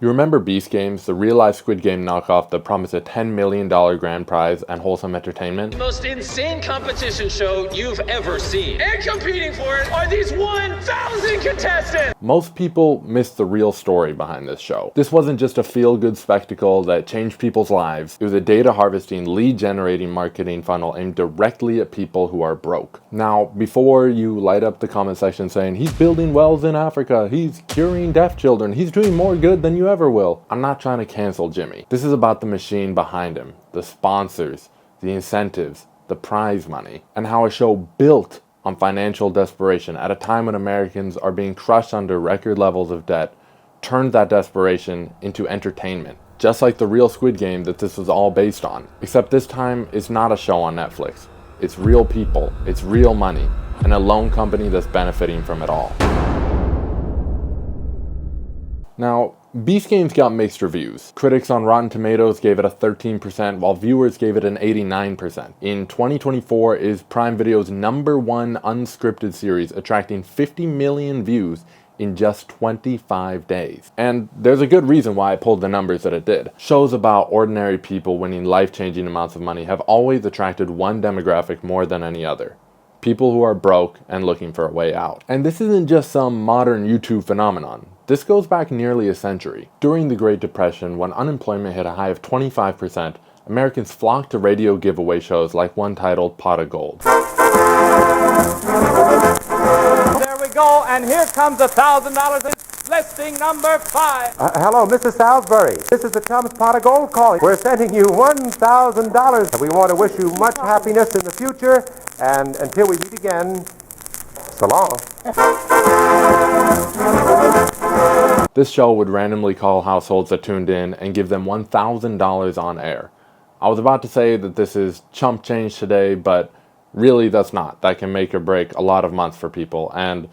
You remember Beast Games, the real-life Squid Game knockoff that promised a $10 million grand prize and wholesome entertainment? The most insane competition show you've ever seen. And competing for it are these 1,000 contestants! Most people miss the real story behind this show. This wasn't just a feel-good spectacle that changed people's lives. It was a data-harvesting, lead-generating marketing funnel aimed directly at people who are broke. Now, before you light up the comment section saying, he's building wells in Africa, he's curing deaf children, he's doing more good than you ever will, I'm not trying to cancel Jimmy. This is about the machine behind him, the sponsors, the incentives, the prize money, and how a show built on financial desperation at a time when Americans are being crushed under record levels of debt turned that desperation into entertainment. Just like the real Squid Game that this was all based on. Except this time, it's not a show on Netflix. It's real people, it's real money, and a loan company that's benefiting from it all. Now, Beast Games got mixed reviews. Critics on Rotten Tomatoes gave it a 13%, while viewers gave it an 89%. In 2024, it is Prime Video's #1 unscripted series, attracting 50 million views in just 25 days. And there's a good reason why it pulled the numbers that it did. Shows about ordinary people winning life-changing amounts of money have always attracted one demographic more than any other. People who are broke and looking for a way out. And this isn't just some modern YouTube phenomenon. This goes back nearly a century. During the Great Depression, when unemployment hit a high of 25%, Americans flocked to radio giveaway shows like one titled Pot of Gold. There we go, and here comes $1,000 in listing number 5. Hello, Mrs. Salisbury. This is the Thomas Pot of Gold calling. We're sending you $1,000. We want to wish you much happiness in the future, and until we meet again, so long. This show would randomly call households that tuned in and give them $1,000 on air. I was about to say that this is chump change today, but really that's not. That can make or break a lot of months for people. And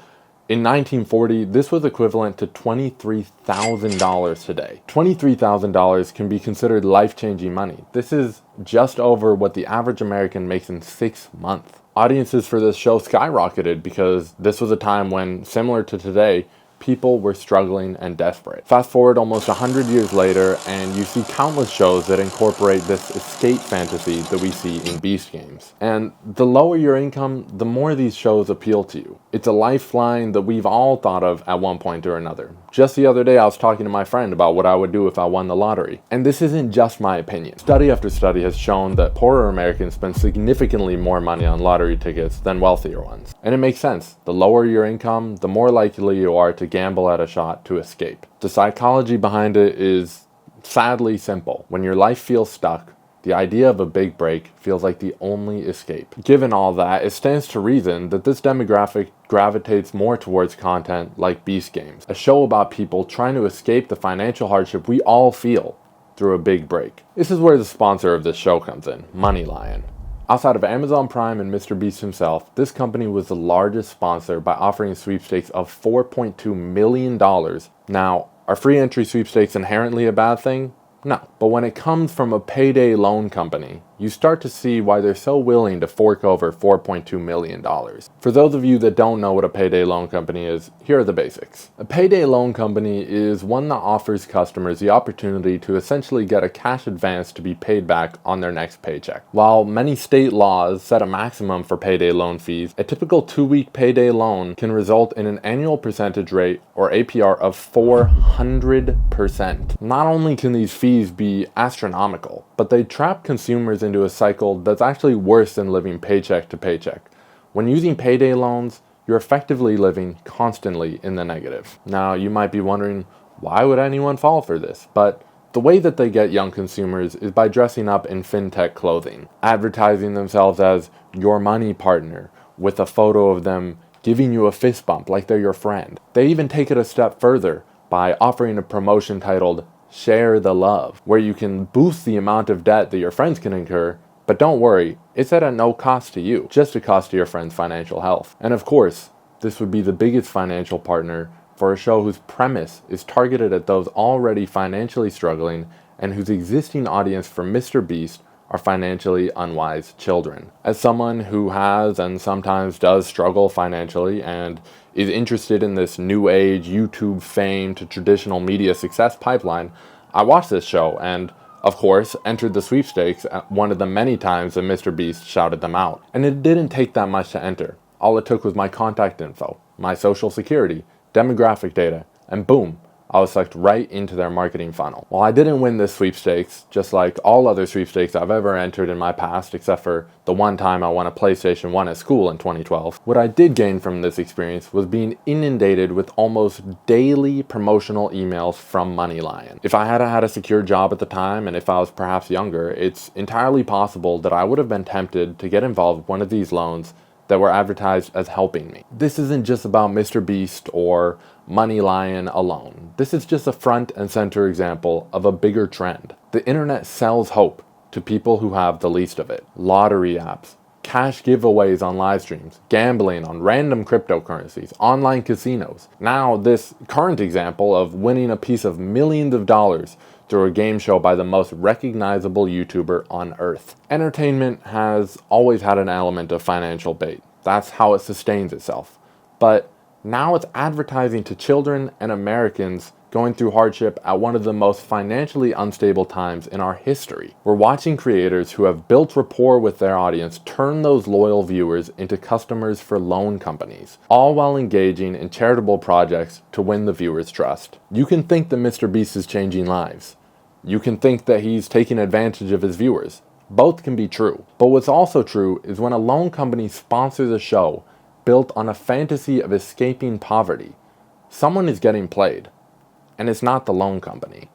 in 1940, this was equivalent to $23,000 today. $23,000 can be considered life-changing money. This is just over what the average American makes in 6 months. Audiences for this show skyrocketed because this was a time when, similar to today, people were struggling and desperate. Fast forward almost 100 years later, and you see countless shows that incorporate this escape fantasy that we see in Beast Games. And the lower your income, the more these shows appeal to you. It's a lifeline that we've all thought of at one point or another. Just the other day, I was talking to my friend about what I would do if I won the lottery. And this isn't just my opinion. Study after study has shown that poorer Americans spend significantly more money on lottery tickets than wealthier ones. And it makes sense. The lower your income, the more likely you are to gamble at a shot to escape. The psychology behind it is sadly simple. When your life feels stuck, the idea of a big break feels like the only escape. Given all that, it stands to reason that this demographic gravitates more towards content like Beast Games, a show about people trying to escape the financial hardship we all feel through a big break. This is where the sponsor of this show comes in, MoneyLion. Outside of Amazon Prime and Mr. Beast himself, this company was the largest sponsor by offering sweepstakes of $4.2 million. Now, are free entry sweepstakes inherently a bad thing? No. But when it comes from a payday loan company, you start to see why they're so willing to fork over $4.2 million. For those of you that don't know what a payday loan company is, here are the basics. A payday loan company is one that offers customers the opportunity to essentially get a cash advance to be paid back on their next paycheck. While many state laws set a maximum for payday loan fees, a typical 2-week payday loan can result in an annual percentage rate, or APR, of 400%. Not only can these fees be astronomical, but they trap consumers into a cycle that's actually worse than living paycheck to paycheck. When using payday loans, you're effectively living constantly in the negative. Now, you might be wondering, why would anyone fall for this? But the way that they get young consumers is by dressing up in fintech clothing, advertising themselves as your money partner, with a photo of them giving you a fist bump like they're your friend. They even take it a step further by offering a promotion titled Share the Love, where you can boost the amount of debt that your friends can incur, but don't worry, it's at no cost to you, just a cost to your friend's financial health. And of course, this would be the biggest financial partner for a show whose premise is targeted at those already financially struggling and whose existing audience for Mr. Beast are financially unwise children. As someone who has and sometimes does struggle financially and is interested in this new age YouTube fame to traditional media success pipeline, I watched this show and, of course, entered the sweepstakes one of the many times that Mr. Beast shouted them out. And it didn't take that much to enter. All it took was my contact info, my social security, demographic data, and boom, I was sucked right into their marketing funnel. While I didn't win this sweepstakes, just like all other sweepstakes I've ever entered in my past, except for the one time I won a PlayStation 1 at school in 2012, what I did gain from this experience was being inundated with almost daily promotional emails from MoneyLion. If I had had a secure job at the time, and if I was perhaps younger, it's entirely possible that I would have been tempted to get involved with one of these loans that were advertised as helping me. This isn't just about Mr. Beast or MoneyLion alone. This is just a front and center example of a bigger trend. The internet sells hope to people who have the least of it. Lottery apps, cash giveaways on live streams, gambling on random cryptocurrencies, online casinos. Now this current example of winning a piece of millions of dollars through a game show by the most recognizable YouTuber on earth. Entertainment has always had an element of financial bait. That's how it sustains itself. But now it's advertising to children and Americans going through hardship at one of the most financially unstable times in our history. We're watching creators who have built rapport with their audience turn those loyal viewers into customers for loan companies, all while engaging in charitable projects to win the viewers' trust. You can think that Mr. Beast is changing lives. You can think that he's taking advantage of his viewers. Both can be true. But what's also true is when a loan company sponsors a show built on a fantasy of escaping poverty, someone is getting played. And it's not the loan company.